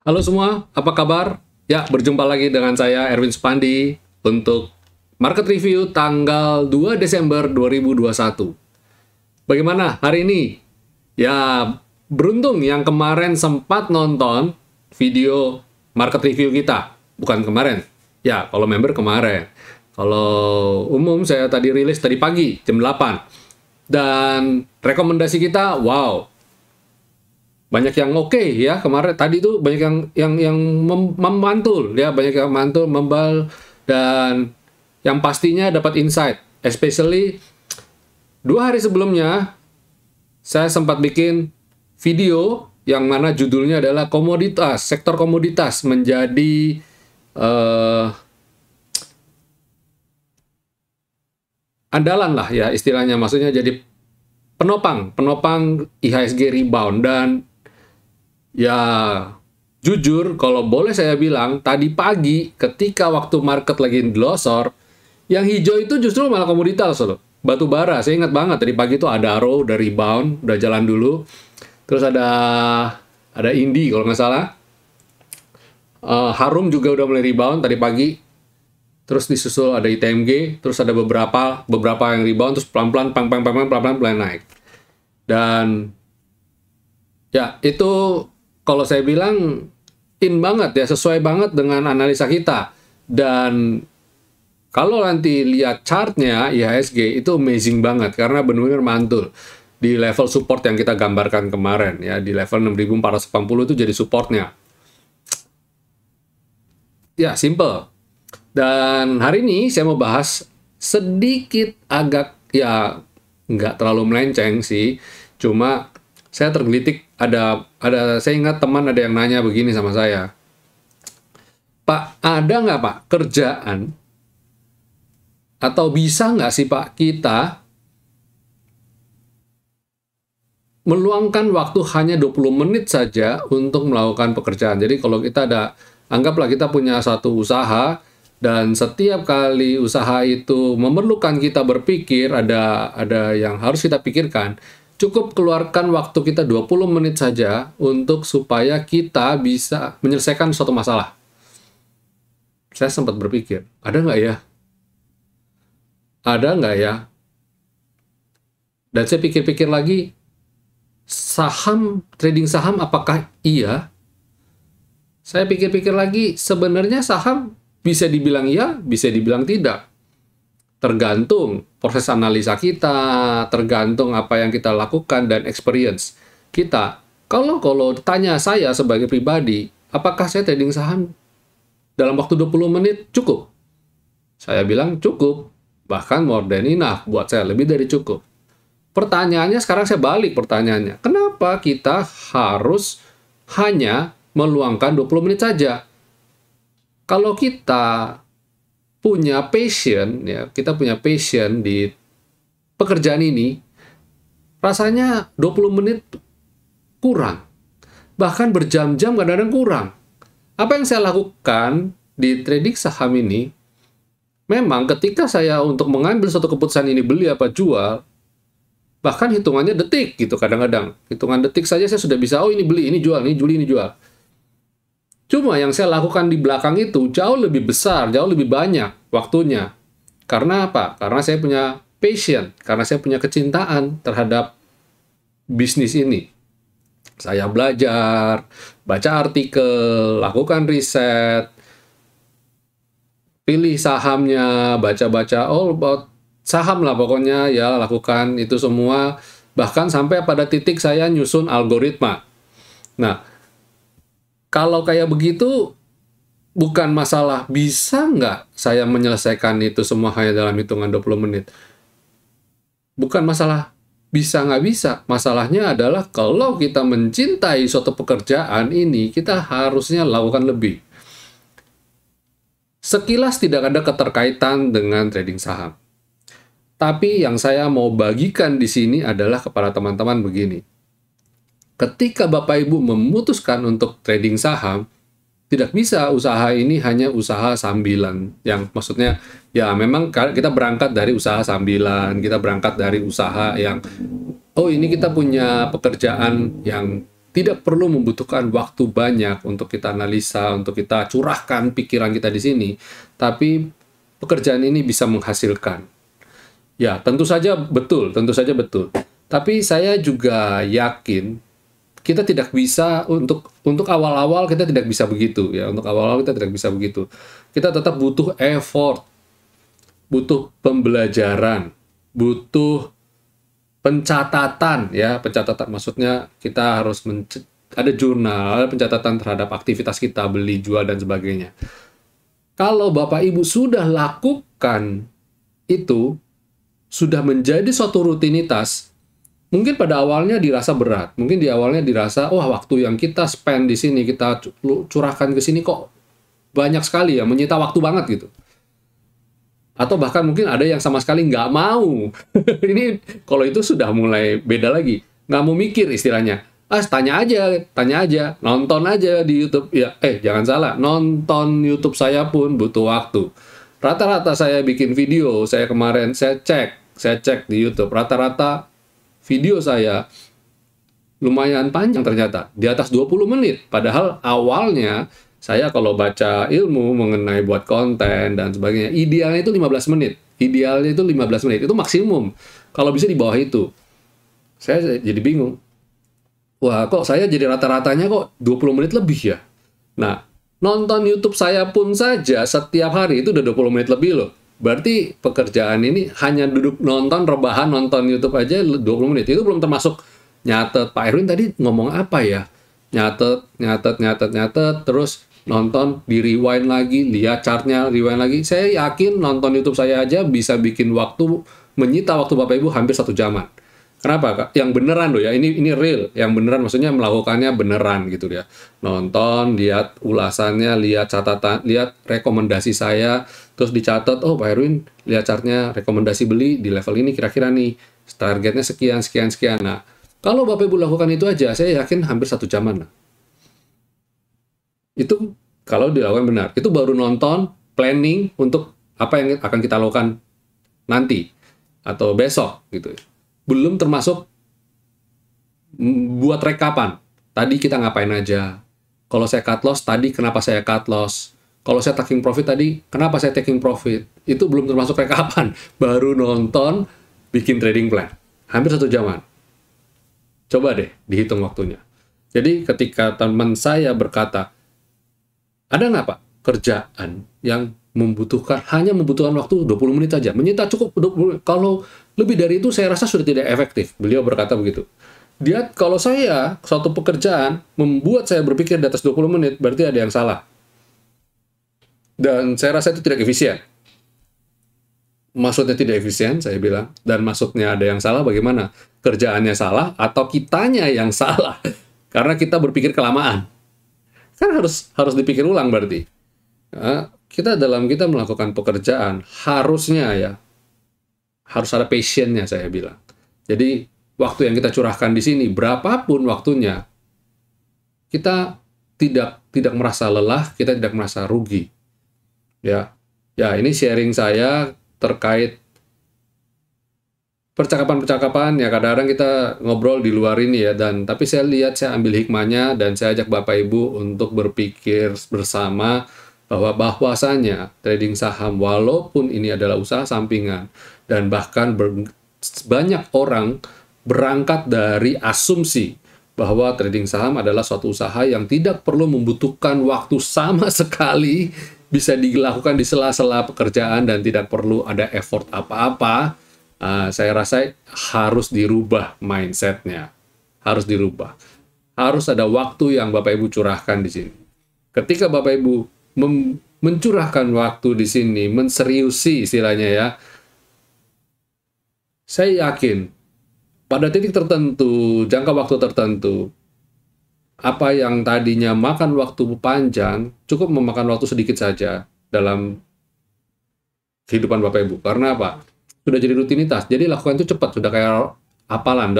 Halo semua, apa kabar? Ya, berjumpa lagi dengan saya Erwin Supandi untuk Market Review tanggal 2 Desember 2021. Bagaimana hari ini? Ya, beruntung yang kemarin sempat nonton video Market Review kita. Bukan kemarin. Ya, kalau member kemarin. Kalau umum saya tadi rilis tadi pagi, jam 8. Dan rekomendasi kita, wow, banyak yang oke ya kemarin tadi tuh banyak yang memantul ya, banyak yang mantul membal, dan yang pastinya dapat insight, especially 2 hari sebelumnya saya sempat bikin video yang mana judulnya adalah komoditas, sektor komoditas menjadi andalan lah ya istilahnya, maksudnya jadi penopang IHSG rebound. Dan ya, jujur, kalau boleh saya bilang, tadi pagi ketika waktu market lagi glosor, yang hijau itu justru malah komoditas loh. Batu bara, saya ingat banget tadi pagi itu ada Arrow, udah rebound, udah jalan dulu. Terus ada Indi kalau nggak salah. Harum juga udah mulai rebound tadi pagi. Terus disusul ada ITMG, terus ada beberapa yang rebound, terus pelan-pelan, pelan-pelan naik. Dan ya, itu kalau saya bilang in banget ya, sesuai banget dengan analisa kita. Dan kalau nanti lihat chartnya IHSG itu amazing banget karena benar-benar mantul di level support yang kita gambarkan kemarin ya, di level 6.480 itu jadi supportnya. Ya, simple. Dan hari ini saya mau bahas sedikit agak ya nggak terlalu melenceng sih, cuma saya tergelitik, saya ingat teman ada yang nanya begini sama saya, Pak, ada nggak Pak kerjaan atau bisa nggak sih Pak kita meluangkan waktu hanya 20 menit saja untuk melakukan pekerjaan. Jadi kalau kita anggaplah kita punya satu usaha, dan setiap kali usaha itu memerlukan kita berpikir, ada yang harus kita pikirkan, cukup keluarkan waktu kita 20 menit saja untuk supaya kita bisa menyelesaikan suatu masalah. Saya sempat berpikir, ada nggak ya? Ada nggak ya? Dan saya pikir-pikir lagi, trading saham apakah iya? Saya pikir-pikir lagi, sebenarnya saham bisa dibilang iya, bisa dibilang tidak. Tergantung proses analisa kita, tergantung apa yang kita lakukan dan experience kita. Kalau tanya saya sebagai pribadi, apakah saya trading saham dalam waktu 20 menit cukup? Saya bilang cukup, bahkan more than enough, buat saya lebih dari cukup. Pertanyaannya sekarang saya balik pertanyaannya, kenapa kita harus hanya meluangkan 20 menit saja? Kalau kita punya passion, ya, kita punya passion di pekerjaan ini, rasanya 20 menit kurang. Bahkan berjam-jam kadang-kadang kurang. Apa yang saya lakukan di trading saham ini, memang ketika saya untuk mengambil suatu keputusan ini beli apa jual, bahkan hitungannya detik gitu kadang-kadang. Hitungan detik saja saya sudah bisa, oh ini beli, ini jual, ini juli, ini jual. Cuma yang saya lakukan di belakang itu jauh lebih besar, jauh lebih banyak waktunya. Karena apa? Karena saya punya passion, karena saya punya kecintaan terhadap bisnis ini. Saya belajar, baca artikel, lakukan riset, pilih sahamnya, baca-baca all about saham lah pokoknya, ya lakukan itu semua. Bahkan sampai pada titik saya nyusun algoritma. Nah, kalau kayak begitu, bukan masalah bisa nggak saya menyelesaikan itu semua hanya dalam hitungan 20 menit. Bukan masalah bisa nggak bisa. Masalahnya adalah kalau kita mencintai suatu pekerjaan ini, kita harusnya lakukan lebih. Sekilas tidak ada keterkaitan dengan trading saham. Tapi yang saya mau bagikan di sini adalah kepada teman-teman begini. Ketika Bapak Ibu memutuskan untuk trading saham, tidak bisa usaha ini hanya usaha sambilan. Yang maksudnya, ya memang kita berangkat dari usaha sambilan, kita berangkat dari usaha yang, oh ini kita punya pekerjaan yang tidak perlu membutuhkan waktu banyak untuk kita analisa, untuk kita curahkan pikiran kita di sini, tapi pekerjaan ini bisa menghasilkan. Ya, tentu saja betul, tentu saja betul. Tapi saya juga yakin kita tidak bisa untuk awal-awal kita tidak bisa begitu ya. Untuk awal-awal kita tidak bisa begitu. Kita tetap butuh effort, butuh pembelajaran, butuh pencatatan ya. Pencatatan maksudnya kita harus ada jurnal, ada pencatatan terhadap aktivitas kita, beli, jual dan sebagainya. Kalau Bapak Ibu sudah lakukan itu, sudah menjadi suatu rutinitas, mungkin pada awalnya dirasa berat. Mungkin di awalnya dirasa, wah waktu yang kita spend di sini, kita curahkan ke sini kok banyak sekali ya, menyita waktu banget gitu. Atau bahkan mungkin ada yang sama sekali nggak mau. Ini kalau itu sudah mulai beda lagi. Nggak mau mikir istilahnya. Tanya aja, nonton aja di YouTube. Ya, jangan salah, nonton YouTube saya pun butuh waktu. Rata-rata saya bikin video, saya cek di YouTube, rata-rata video saya lumayan panjang ternyata, di atas 20 menit. Padahal awalnya saya kalau baca ilmu mengenai buat konten dan sebagainya, idealnya itu 15 menit. Idealnya itu 15 menit, itu maksimum. Kalau bisa di bawah itu. Saya jadi bingung. Wah, kok saya jadi rata-ratanya kok 20 menit lebih ya? Nah, nonton YouTube saya pun saja setiap hari itu udah 20 menit lebih loh. Berarti pekerjaan ini hanya duduk nonton, rebahan, nonton YouTube aja 20 menit. Itu belum termasuk nyatet. Pak Erwin tadi ngomong apa ya? Nyatet, terus nonton, di rewind lagi, lihat chartnya, rewind lagi. Saya yakin nonton YouTube saya aja bisa bikin waktu, menyita waktu Bapak Ibu hampir 1 jaman. Kenapa, Kak? Yang beneran loh ya, ini real. Yang beneran maksudnya melakukannya beneran gitu ya. Nonton, lihat ulasannya, lihat catatan, lihat rekomendasi saya, terus dicatat, oh Pak Erwin, lihat chartnya, rekomendasi beli di level ini kira-kira nih, targetnya sekian. Nah, kalau Bapak Ibu lakukan itu aja, saya yakin hampir 1 jaman. Nah. Itu kalau dilakukan benar. Itu baru nonton, planning untuk apa yang akan kita lakukan nanti atau besok gitu. Belum termasuk buat rekapan. Tadi kita ngapain aja. Kalau saya cut loss, tadi kenapa saya cut loss. Kalau saya taking profit tadi, kenapa saya taking profit. Itu belum termasuk rekapan. Baru nonton, bikin trading plan. Hampir 1 jaman. Coba deh, dihitung waktunya. Jadi ketika teman saya berkata, ada nggak Pak kerjaan yang hanya membutuhkan waktu 20 menit saja, menyita cukup 20 menit. Kalau lebih dari itu saya rasa sudah tidak efektif. Beliau berkata begitu. Kalau saya, suatu pekerjaan membuat saya berpikir di atas 20 menit, berarti ada yang salah. Dan saya rasa itu tidak efisien. Maksudnya tidak efisien, saya bilang. Dan maksudnya ada yang salah, bagaimana? Kerjaannya salah atau kitanya yang salah? Karena kita berpikir kelamaan. Kan harus dipikir ulang berarti. Kita melakukan pekerjaan, harusnya ya, harus ada passion-nya saya bilang. Jadi, waktu yang kita curahkan di sini, berapapun waktunya, kita tidak merasa lelah, kita tidak merasa rugi. Ya, ini sharing saya terkait percakapan-percakapan ya, kadang-kadang kita ngobrol di luar ini ya, tapi saya ambil hikmahnya dan saya ajak Bapak Ibu untuk berpikir bersama bahwasanya trading saham walaupun ini adalah usaha sampingan dan bahkan banyak orang berangkat dari asumsi bahwa trading saham adalah suatu usaha yang tidak perlu membutuhkan waktu sama sekali, bisa dilakukan di sela-sela pekerjaan dan tidak perlu ada effort apa-apa. Saya rasa harus dirubah mindset-nya. Harus dirubah. Harus ada waktu yang Bapak Ibu curahkan di sini. Ketika Bapak Ibu mencurahkan waktu di sini, menseriusi istilahnya ya, saya yakin pada titik tertentu, jangka waktu tertentu, apa yang tadinya makan waktu panjang, cukup memakan waktu sedikit saja dalam kehidupan Bapak Ibu. Karena apa? Sudah jadi rutinitas. Jadi lakukan itu cepat, sudah kayak hafalan,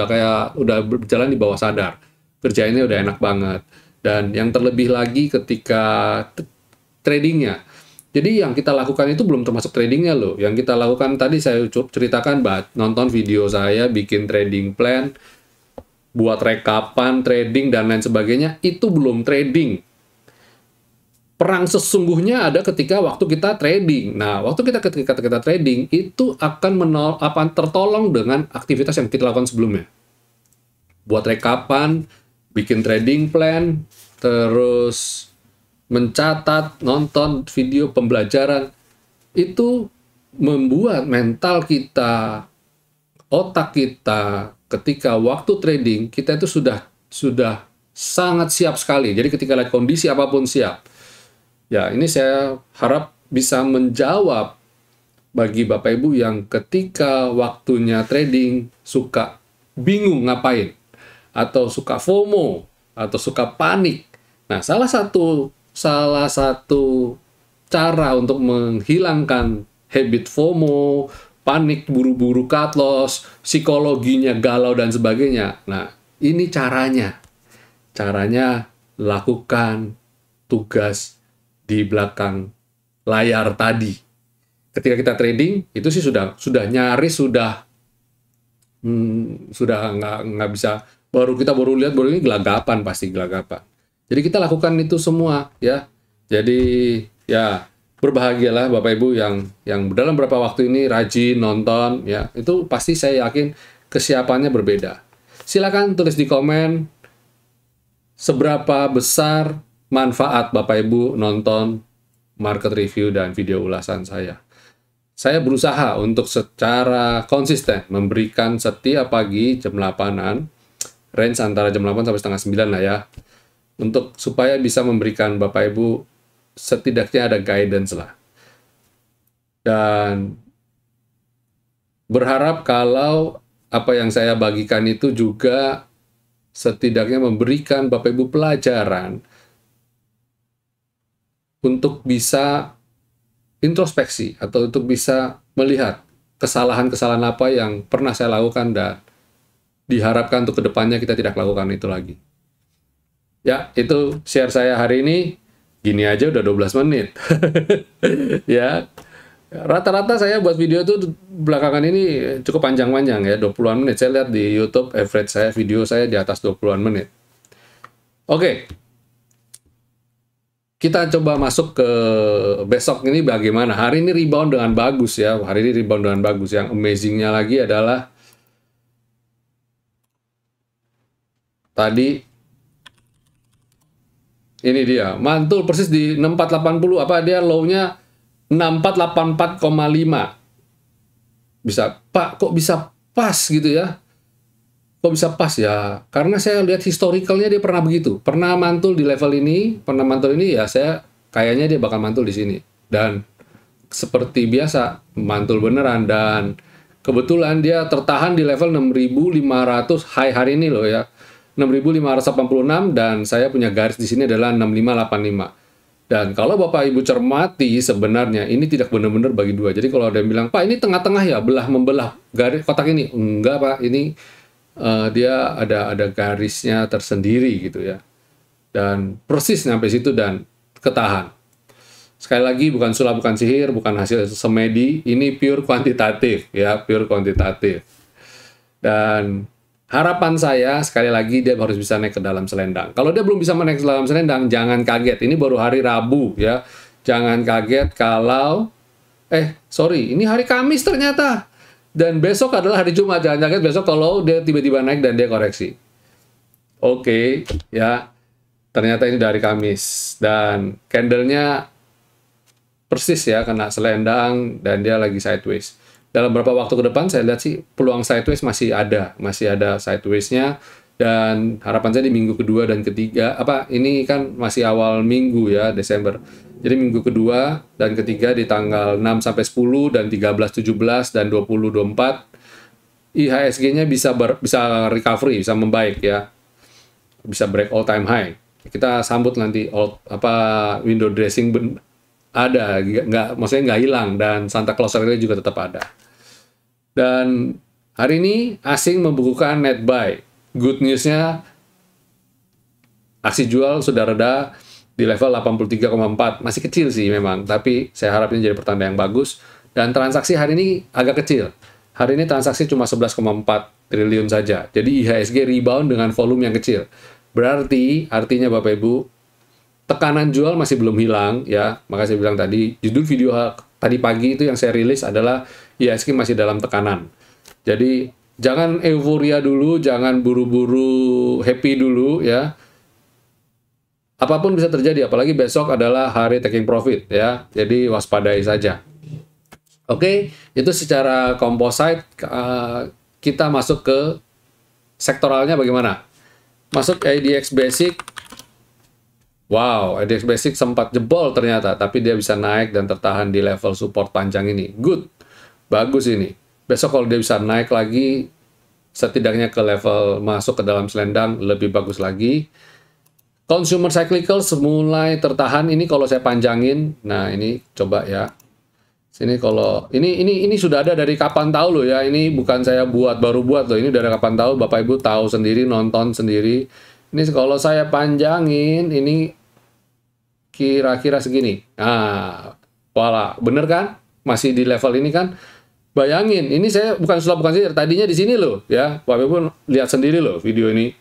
udah berjalan di bawah sadar. Kerjainnya udah enak banget. Dan yang terlebih lagi ketika tradingnya. Jadi yang kita lakukan itu belum termasuk tradingnya loh. Yang kita lakukan tadi saya ceritakan, nonton video saya, bikin trading plan, buat rekapan, trading, dan lain sebagainya, itu belum trading. Perang sesungguhnya ada ketika waktu kita trading. Nah, ketika kita trading, itu akan tertolong dengan aktivitas yang kita lakukan sebelumnya. Buat rekapan, bikin trading plan, terus mencatat, nonton video pembelajaran, itu membuat mental kita, otak kita, ketika waktu trading, kita itu sudah sangat siap sekali. Jadi ketika lihat kondisi apapun siap. Ya, ini saya harap bisa menjawab bagi Bapak Ibu yang ketika waktunya trading suka bingung ngapain, atau suka FOMO, atau suka panik. Nah, salah satu cara untuk menghilangkan habit FOMO, panik, buru-buru cut loss, psikologinya galau dan sebagainya. Nah, ini caranya. Caranya lakukan tugas di belakang layar tadi. Ketika kita trading, itu sih sudah nyaris sudah nggak bisa. Kita baru lihat ini gelagapan, pasti gelagapan. Jadi kita lakukan itu semua ya. Jadi ya berbahagialah Bapak Ibu yang dalam beberapa waktu ini rajin nonton ya. Itu pasti saya yakin kesiapannya berbeda. Silakan tulis di komen seberapa besar manfaat Bapak Ibu nonton market review dan video ulasan saya. Saya berusaha untuk secara konsisten memberikan setiap pagi jam 8-an, range antara jam 8 sampai setengah 9 lah ya, untuk supaya bisa memberikan Bapak Ibu setidaknya ada guidance lah. Dan berharap kalau apa yang saya bagikan itu juga setidaknya memberikan Bapak Ibu pelajaran untuk bisa introspeksi atau untuk bisa melihat kesalahan-kesalahan apa yang pernah saya lakukan dan diharapkan untuk kedepannya kita tidak lakukan itu lagi. Ya, itu share saya hari ini. Gini aja udah 12 menit. Ya, rata-rata saya buat video tuh belakangan ini cukup panjang-panjang ya, 20-an menit. Saya lihat di YouTube, average video saya di atas 20-an menit. Oke. Kita coba masuk ke besok ini bagaimana. Hari ini rebound dengan bagus ya. Hari ini rebound dengan bagus. Yang amazing-nya lagi adalah tadi ini dia. Mantul persis di 6480. Apa dia low-nya 6484,5. Bisa, Pak, kok bisa pas gitu ya? Kok bisa pas ya? Karena saya lihat historicalnya dia pernah begitu. Pernah mantul di level ini, ya saya kayaknya dia bakal mantul di sini. Dan seperti biasa, mantul beneran. Dan kebetulan dia tertahan di level 6.500 high hari ini loh ya. 6.586 dan saya punya garis di sini adalah 6585. Dan kalau Bapak Ibu cermati sebenarnya ini tidak benar-benar bagi dua. Jadi kalau ada yang bilang, Pak ini tengah-tengah ya, membelah garis kotak ini. Enggak Pak, ini dia ada garisnya tersendiri gitu ya, dan persis sampai situ dan ketahan. Sekali lagi bukan sulap, bukan sihir, bukan hasil semedi, ini pure kuantitatif ya, pure kuantitatif. Dan harapan saya sekali lagi dia harus bisa naik ke dalam selendang. Kalau dia belum bisa naik ke dalam selendang, jangan kaget. Ini baru hari Rabu ya, jangan kaget kalau ini hari Kamis ternyata. Dan besok adalah hari Jumat, jangan kaget besok kalau dia tiba-tiba naik dan dia koreksi. Oke, ya. Ternyata ini dari Kamis. Dan candle-nya persis ya, kena selendang dan dia lagi sideways. Dalam beberapa waktu ke depan saya lihat sih peluang sideways masih ada sideways-nya. Dan harapan saya di minggu kedua dan ketiga, ini kan masih awal minggu ya, Desember. Jadi minggu kedua dan ketiga di tanggal 6-10 dan 13-17 dan 20-24 IHSG-nya bisa recovery, bisa membaik ya. Bisa break all time high. Kita sambut nanti window dressing ada, maksudnya nggak hilang, dan Santa Claus Rally juga tetap ada. Dan hari ini asing membukukan net buy. Good news-nya aksi jual sudah reda di level 83,4. Masih kecil sih memang, tapi saya harap ini jadi pertanda yang bagus. Dan transaksi hari ini agak kecil. Hari ini transaksi cuma 11,4 triliun saja. Jadi IHSG rebound dengan volume yang kecil. Berarti artinya Bapak Ibu, tekanan jual masih belum hilang ya. Maka saya bilang tadi, judul video tadi pagi itu yang saya rilis adalah IHSG masih dalam tekanan. Jadi jangan euforia dulu, jangan buru-buru happy dulu ya. Apapun bisa terjadi, apalagi besok adalah hari taking profit ya. Jadi waspadai saja. Oke, itu secara composite. Kita masuk ke sektoralnya bagaimana? Masuk IDX Basic. Wow, IDX Basic sempat jebol ternyata, tapi dia bisa naik dan tertahan di level support panjang ini. Good, bagus ini. Besok kalau dia bisa naik lagi, setidaknya ke level masuk ke dalam selendang, lebih bagus lagi. Consumer cyclical mulai tertahan. Ini kalau saya panjangin, nah ini coba ya. Sini kalau ini sudah ada dari kapan tahu loh ya. Ini bukan saya baru buat loh. Ini dari kapan tahu, Bapak Ibu tahu sendiri, nonton sendiri. Ini kalau saya panjangin, ini kira-kira segini. Nah, voila, bener kan? Masih di level ini kan? Bayangin, ini saya bukan sih. Tadinya di sini loh ya. Bapak Ibu lihat sendiri loh video ini.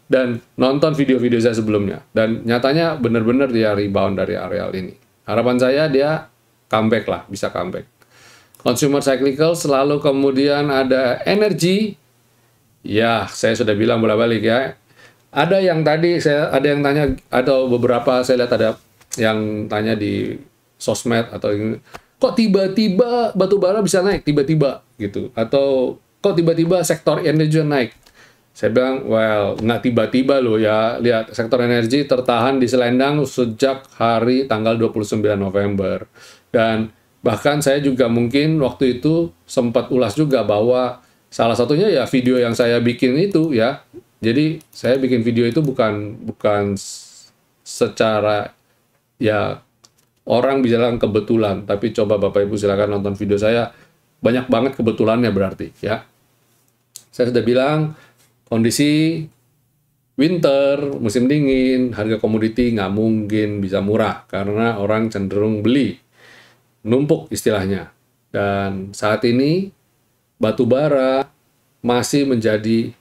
Dan nonton video-video saya sebelumnya. Dan nyatanya benar-benar dia rebound dari areal ini. Harapan saya dia comeback lah, bisa comeback. Consumer cyclical, selalu kemudian ada energi. Ya, saya sudah bilang bolak-balik ya. Ada yang tadi, ada yang tanya, atau beberapa saya lihat ada yang tanya di sosmed, atau kok tiba-tiba batubara bisa naik, tiba-tiba gitu. Atau kok tiba-tiba sektor energi naik. Saya bilang, well, nggak tiba-tiba loh ya. Lihat, sektor energi tertahan di selendang sejak hari tanggal 29 November. Dan bahkan saya juga mungkin waktu itu sempat ulas juga bahwa salah satunya ya video yang saya bikin itu ya. Jadi saya bikin video itu bukan secara ya orang bilang kebetulan. Tapi coba Bapak Ibu silakan nonton video saya. Banyak banget kebetulannya berarti ya. Saya sudah bilang, kondisi winter, musim dingin, harga komoditi nggak mungkin bisa murah karena orang cenderung beli, numpuk istilahnya. Dan saat ini batu bara masih menjadi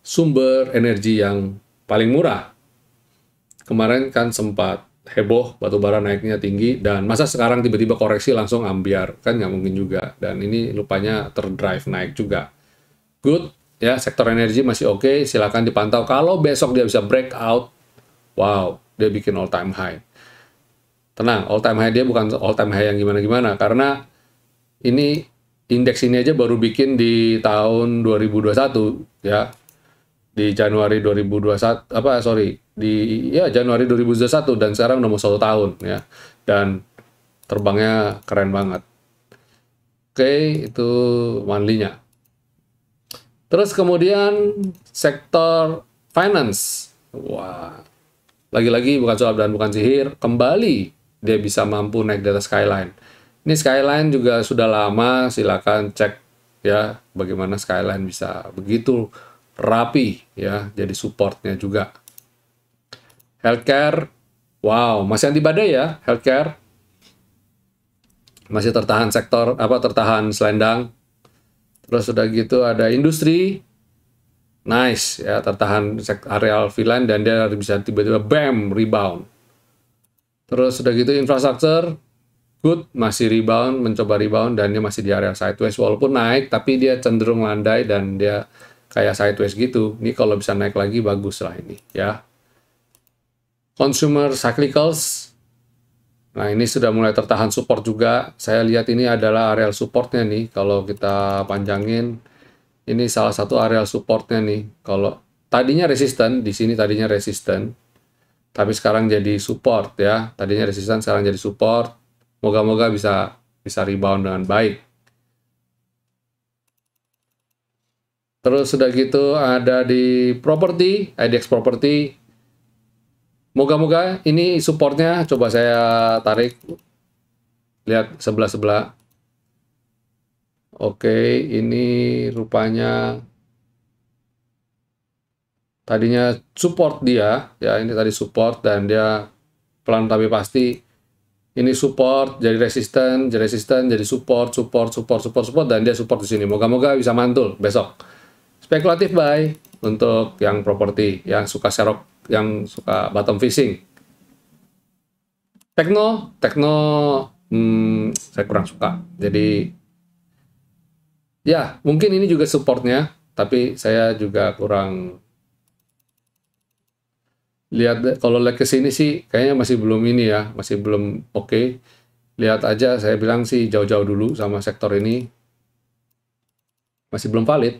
sumber energi yang paling murah. Kemarin kan sempat heboh batu bara naiknya tinggi, dan masa sekarang tiba-tiba koreksi langsung ambiar, kan nggak mungkin juga. Dan ini lupanya terdrive naik juga. Good. Ya, sektor energi masih oke, silakan dipantau. Kalau besok dia bisa breakout, wow, dia bikin all time high. Tenang, all time high dia bukan all time high yang gimana-gimana, karena ini indeks ini aja baru bikin di tahun 2021 ya. Di Januari 2021, Januari 2021, dan sekarang udah mau 1 tahun ya. Dan terbangnya keren banget. Oke, itu monthly-nya. Terus kemudian sektor finance. Wah, lagi-lagi bukan sulap dan bukan sihir, kembali dia bisa mampu naik di atas skyline. Ini skyline juga sudah lama, silakan cek ya bagaimana skyline bisa begitu rapi ya, jadi supportnya juga. Healthcare, wow, masih anti badai ya healthcare. Masih tertahan tertahan selendang. Terus udah gitu ada industri, nice ya, tertahan areal V-line dan dia bisa tiba-tiba bam rebound. Terus udah gitu infrastruktur, good, masih rebound, mencoba rebound, dan dia masih di area sideways walaupun naik, tapi dia cenderung landai dan dia kayak sideways gitu. Ini kalau bisa naik lagi bagus lah ini ya. Consumer cyclicals. Nah, ini sudah mulai tertahan support juga. Saya lihat ini adalah areal supportnya nih. Kalau kita panjangin, ini salah satu areal supportnya nih. Kalau tadinya resisten, di sini tadinya resisten, tapi sekarang jadi support ya. Tadinya resisten, sekarang jadi support. Moga-moga bisa rebound dengan baik. Terus sudah gitu ada di properti, IDX properti. Moga-moga ini supportnya, coba saya tarik, lihat sebelah-sebelah. Oke, ini rupanya tadinya support dia, ya ini tadi support, dan dia pelan tapi pasti ini support, jadi resisten, jadi support, dan dia support di sini. Moga-moga bisa mantul besok. spekulatif buy untuk yang properti, yang suka serok, yang suka bottom fishing. Tekno, saya kurang suka. Jadi, ya mungkin ini juga supportnya, tapi saya juga kurang lihat. Kalau lihat ke sini sih, kayaknya masih belum ini ya, masih belum oke. Lihat aja, saya bilang sih jauh-jauh dulu sama sektor ini, masih belum valid.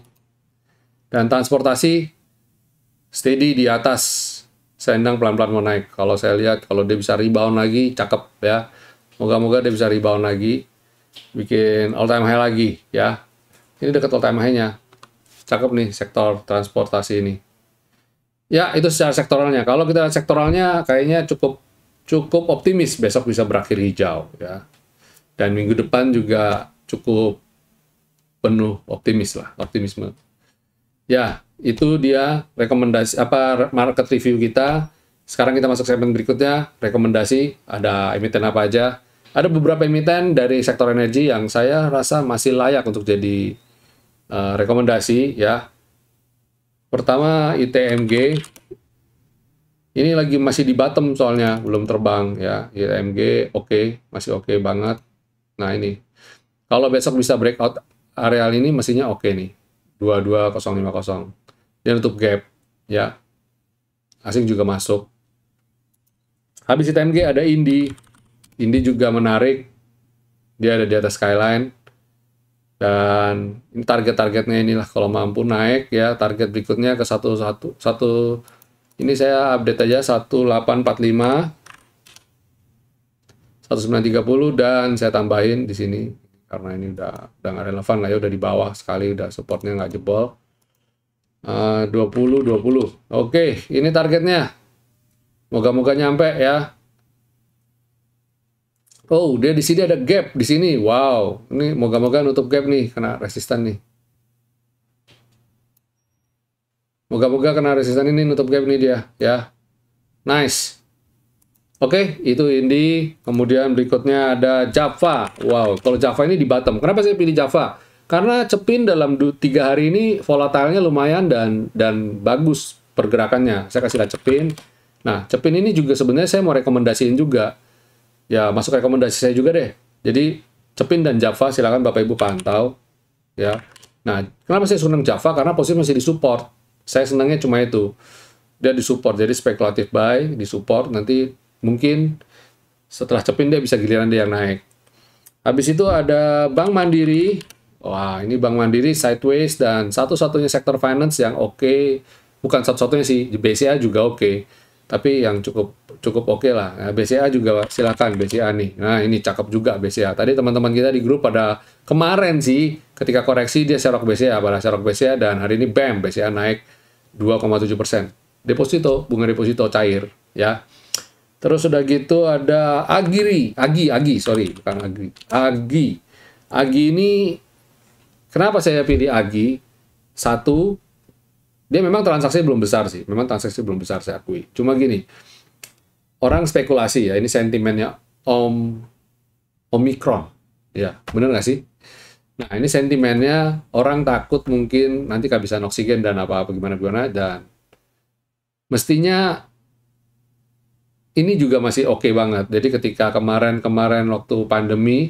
Dan transportasi steady di atas, selendang pelan-pelan mau naik. Kalau saya lihat, kalau dia bisa rebound lagi, cakep ya. Moga-moga dia bisa rebound lagi, bikin all time high lagi ya. Ini dekat all time high-nya. Cakep nih sektor transportasi ini. Ya, itu secara sektoralnya. Kalau kita lihat sektoralnya, kayaknya cukup optimis besok bisa berakhir hijau ya. Dan minggu depan juga cukup penuh optimisme. Ya, itu dia rekomendasi market review kita. Sekarang kita masuk segmen berikutnya, rekomendasi. Ada emiten apa aja? Ada beberapa emiten dari sektor energi yang saya rasa masih layak untuk jadi rekomendasi ya. Pertama ITMG. Ini lagi masih di bottom soalnya, belum terbang ya. ITMG masih oke banget. Nah ini, kalau besok bisa breakout areal ini mestinya oke nih. 22050. Dia nutup gap ya. Asing juga masuk. Habis ITMG ada Indi. Indi juga menarik. Dia ada di atas skyline. Dan ini target-targetnya inilah kalau mampu naik ya, target berikutnya ke 1 ini saya update aja 1845 1930 dan saya tambahin di sini karena ini udah nggak relevan lah ya, udah di bawah sekali, udah supportnya nggak jebol. 20. Oke, ini targetnya. Moga-moga nyampe ya. Oh, dia di sini ada gap di sini. Wow, ini moga-moga nutup gap nih, kena resisten nih. Moga-moga kena resisten ini, nutup gap nih dia, ya. Nice. Oke, itu Indi. Kemudian berikutnya ada Java. Wow, kalau Java ini di bottom. Kenapa saya pilih Java? Karena Cepin dalam 3 hari ini volatilnya lumayan dan bagus pergerakannya. Saya kasih lihat Cepin. Nah, Cepin ini juga sebenarnya saya mau rekomendasiin juga. Ya, masuk rekomendasi saya juga deh. Jadi, Cepin dan Java silakan Bapak Ibu pantau. Ya. Nah, kenapa saya senang Java? Karena posisi masih disupport. Saya senangnya cuma itu. Dia disupport, jadi spekulatif buy, disupport. Nanti mungkin setelah Cepin dia bisa giliran dia yang naik. Habis itu ada Bank Mandiri. Wah, ini Bank Mandiri sideways dan satu-satunya sektor finance yang oke. Bukan satu-satunya sih, BCA juga oke. Tapi yang cukup oke lah. Nah, BCA juga silakan BCA nih. Nah, ini cakep juga BCA. Tadi teman-teman kita di grup pada kemarin sih ketika koreksi dia serok BCA, pada serok BCA dan hari ini BAM BCA naik 2,7%. Deposito, bunga deposito cair ya. Terus udah gitu ada Agi, bukan Agri. Agi ini kenapa saya pilih Agi? Satu, dia memang transaksi belum besar sih. Memang transaksi belum besar, saya akui. Cuma gini, orang spekulasi ya, ini sentimennya Omikron. Ya, bener nggak sih? Nah, ini sentimennya orang takut mungkin nanti kehabisan oksigen dan apa-apa gimana-gimana. Dan mestinya ini juga masih oke banget. Jadi ketika kemarin waktu pandemi,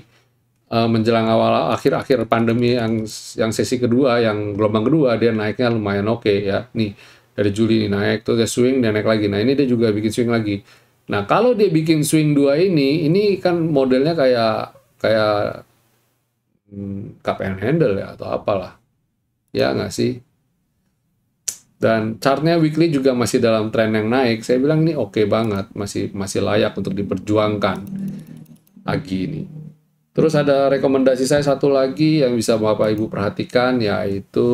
menjelang akhir pandemi yang sesi kedua, yang gelombang kedua, dia naiknya lumayan oke ya. Nih, dari Juli ini naik, terus dia swing, dia naik lagi. Nah, ini dia juga bikin swing lagi. Nah, kalau dia bikin swing 2 ini kan modelnya kayak cup and handle ya, atau apalah. Ya, nggak sih? Dan chartnya weekly juga masih dalam tren yang naik. Saya bilang ini oke banget, masih layak untuk diperjuangkan Agi ini. Terus ada rekomendasi saya satu lagi yang bisa Bapak Ibu perhatikan, yaitu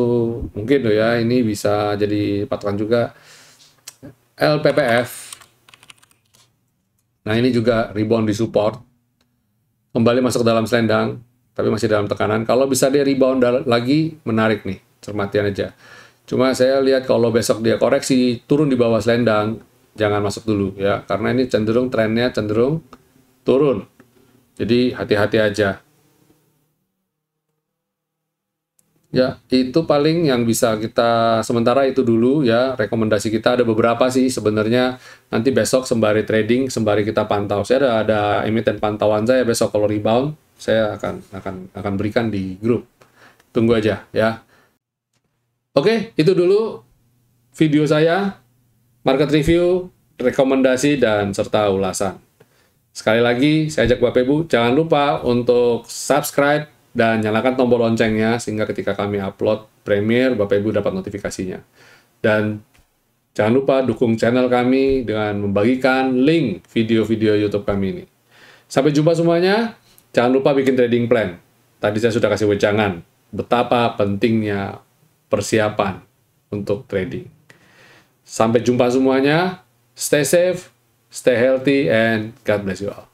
mungkin loh ya, ini bisa jadi patokan juga, LPPF. Nah, ini juga rebound di support. Kembali masuk dalam selendang, tapi masih dalam tekanan. Kalau bisa dia rebound lagi, menarik nih, cermatin aja. Cuma saya lihat kalau besok dia koreksi, turun di bawah selendang, jangan masuk dulu ya, karena ini trennya cenderung turun. Jadi hati-hati aja. Ya, itu paling yang bisa kita sementara itu dulu ya. Rekomendasi kita ada beberapa sih sebenarnya. Nanti besok sembari trading, sembari kita pantau. Saya ada emiten pantauan saya besok kalau rebound, saya akan berikan di grup. Tunggu aja ya. Oke, itu dulu video saya, market review, rekomendasi dan serta ulasan. Sekali lagi, saya ajak Bapak Ibu, jangan lupa untuk subscribe dan nyalakan tombol loncengnya, sehingga ketika kami upload Premiere, Bapak Ibu dapat notifikasinya. Dan jangan lupa dukung channel kami dengan membagikan link video-video YouTube kami ini. Sampai jumpa semuanya, jangan lupa bikin trading plan. Tadi saya sudah kasih wejangan, betapa pentingnya persiapan untuk trading. Sampai jumpa semuanya, stay safe, stay healthy, and God bless you all.